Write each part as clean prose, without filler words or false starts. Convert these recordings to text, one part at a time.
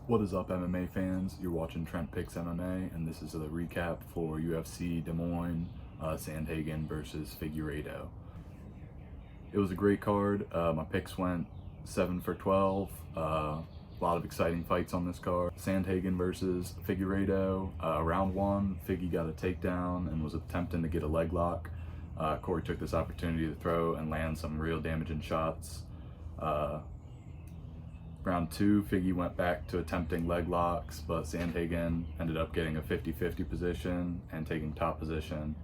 What is up, MMA fans? You're watching Trent Picks MMA, and this is a recap for UFC Des Moines, Sandhagen versus Figueiredo. It was a great card. My picks went 7 for 12. A lot of exciting fights on this card. Sandhagen versus Figueiredo. Round 1, Figgy got a takedown and was attempting to get a leg lock. Corey took this opportunity to throw and land some real damaging shots. Round 2, Figgy went back to attempting leg locks, but Sandhagen ended up getting a 50-50 position and taking top position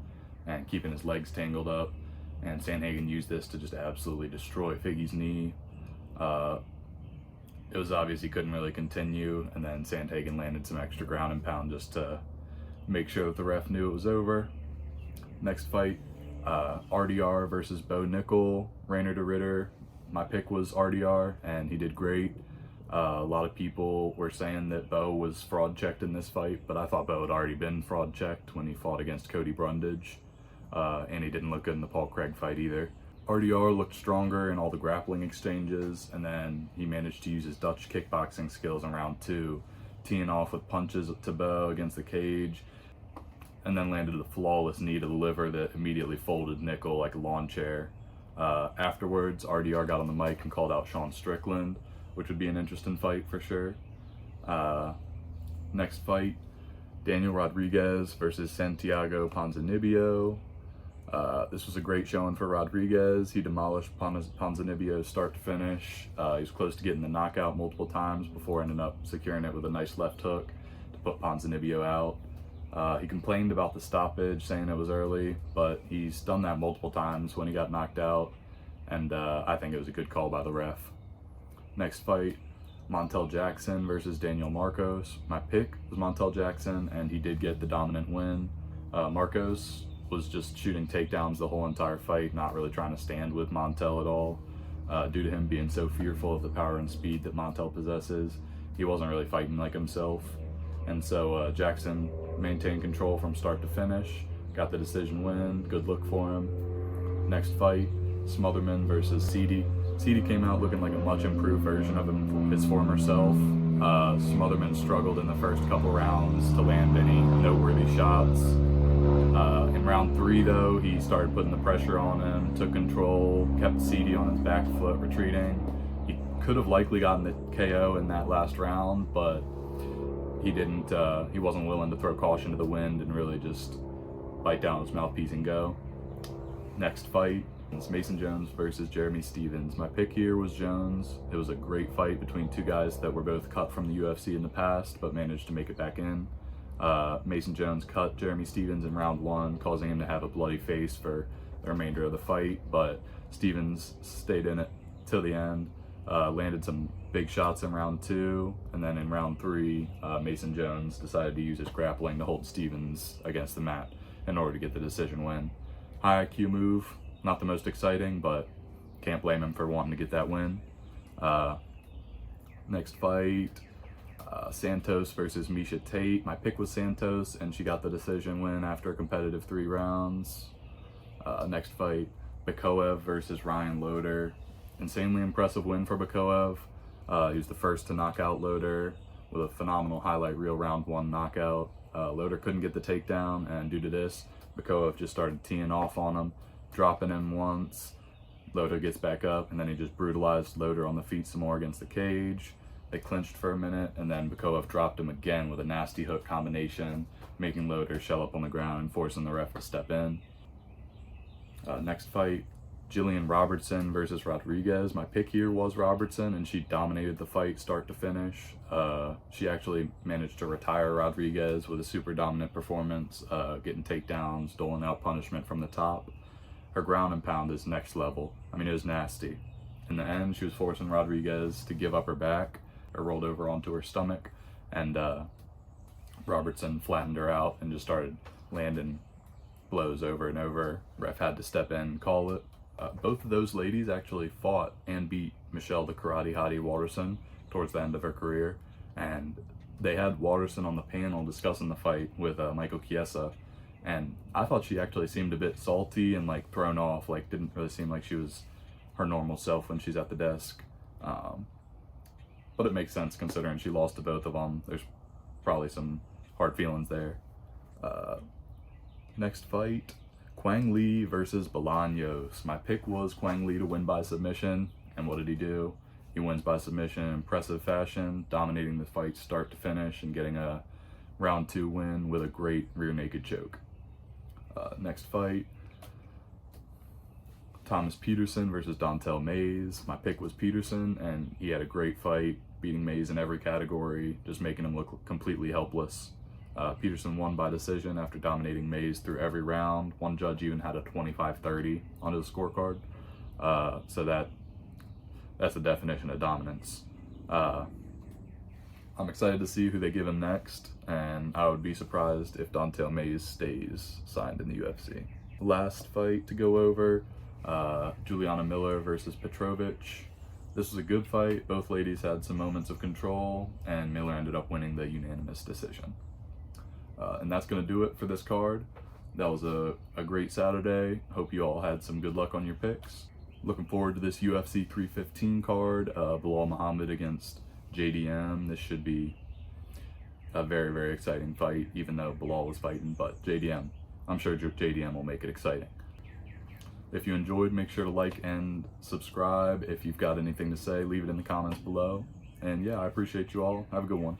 and keeping his legs tangled up. And Sandhagen used this to just absolutely destroy Figgy's knee. It was obvious he couldn't really continue, and then Sandhagen landed some extra ground and pound just to make sure that the ref knew it was over. Next fight, RDR versus Bo Nickel, Rainer de Ritter. My pick was RDR, and he did great. A lot of people were saying that Bo was fraud checked in this fight, but I thought Bo had already been fraud checked when he fought against Cody Brundage, and he didn't look good in the Paul Craig fight either. RDR looked stronger in all the grappling exchanges, and then he managed to use his Dutch kickboxing skills in round 2, teeing off with punches to Bo against the cage, and then landed a flawless knee to the liver that immediately folded Nickel like a lawn chair. Afterwards, RDR got on the mic and called out Strickland, which would be an interesting fight for sure. Next fight, Daniel Rodriguez versus Santiago Ponzinibbio. This was a great showing for Rodriguez. He demolished Ponzinibbio start to finish. He was close to getting the knockout multiple times before ending up securing it with a nice left hook to put Ponzinibbio out. He complained about the stoppage, saying it was early, but he's done that multiple times when he got knocked out, and I think it was a good call by the ref. Next fight, Montel Jackson versus Daniel Marcos. My pick was Montel Jackson, and he did get the dominant win. Marcos was just shooting takedowns the whole entire fight, not really trying to stand with Montel at all. Due to him being so fearful of the power and speed that Montel possesses, he wasn't really fighting like himself. And so Jackson maintained control from start to finish, got the decision win, good look for him. Next fight, Smotherman versus Seedy. Seedy came out looking like a much improved version of his former self. Smotherman struggled in the first couple rounds to land any noteworthy shots. In round 3 though, he started putting the pressure on him, took control, kept Seedy on his back foot retreating. He could have likely gotten the KO in that last round, but he didn't. He wasn't willing to throw caution to the wind and really just bite down his mouthpiece and go. Next fight, it's Mason Jones versus Jeremy Stephens. My pick here was Jones. It was a great fight between two guys that were both cut from the UFC in the past, but managed to make it back in. Mason Jones cut Jeremy Stephens in round 1, causing him to have a bloody face for the remainder of the fight, but Stephens stayed in it till the end, landed some big shots in round 2, and then in round 3, Mason Jones decided to use his grappling to hold Stephens against the mat in order to get the decision win. High IQ move, not the most exciting, but can't blame him for wanting to get that win. Next fight, Santos versus Miesha Tate. My pick was Santos, and she got the decision win after a competitive 3 rounds. Next fight, Bikoev versus Ryan Loder. Insanely impressive win for Bikoev. He was the first to knock out Loder with a phenomenal highlight reel round 1 knockout. Loder couldn't get the takedown, and due to this, Bikoev just started teeing off on him, dropping him once. Loder gets back up, and then he just brutalized Loder on the feet some more against the cage. They clinched for a minute, and then Bikoev dropped him again with a nasty hook combination, making Loder shell up on the ground and forcing the ref to step in. Next fight, Jillian Robertson versus Rodriguez. My pick here was Robertson, and she dominated the fight start to finish. She actually managed to retire Rodriguez with a super dominant performance, getting takedowns, doling out punishment from the top. Her ground and pound is next level. I mean, it was nasty. In the end, she was forcing Rodriguez to give up her back, or rolled over onto her stomach, and Robertson flattened her out and just started landing blows over and over. Ref had to step in and call it. Both of those ladies actually fought and beat Michelle the Karate Hottie Watterson towards the end of her career, and they had Watterson on the panel discussing the fight with Michael Chiesa, and I thought she actually seemed a bit salty and like thrown off, like didn't really seem like she was her normal self when she's at the desk. but it makes sense considering she lost to both of them. There's probably some hard feelings there. Next fight, Quang Lee versus Bolaños. My pick was Quang Lee to win by submission, and what did he do? He wins by submission in impressive fashion, dominating the fight start to finish and getting a round 2 win with a great rear naked choke. Next fight, Thomas Peterson versus Dontel Mays. My pick was Peterson, and he had a great fight, beating Mays in every category, just making him look completely helpless. Peterson won by decision after dominating Mays through every round. One judge even had a 25-30 on his scorecard. So that's the definition of dominance. I'm excited to see who they give him next, and I would be surprised if Dontel Mays stays signed in the UFC. Last fight to go over, Juliana Miller versus Petrovich. This was a good fight. Both ladies had some moments of control, and Miller ended up winning the unanimous decision. And that's going to do it for this card. That was a great Saturday. Hope you all had some good luck on your picks. Looking forward to this UFC 315 card, Bilal Muhammad against JDM. This should be a very, very exciting fight, even though Bilal was fighting, but JDM, I'm sure JDM will make it exciting. If you enjoyed, make sure to like and subscribe. If you've got anything to say, leave it in the comments below. And yeah, I appreciate you all. Have a good one.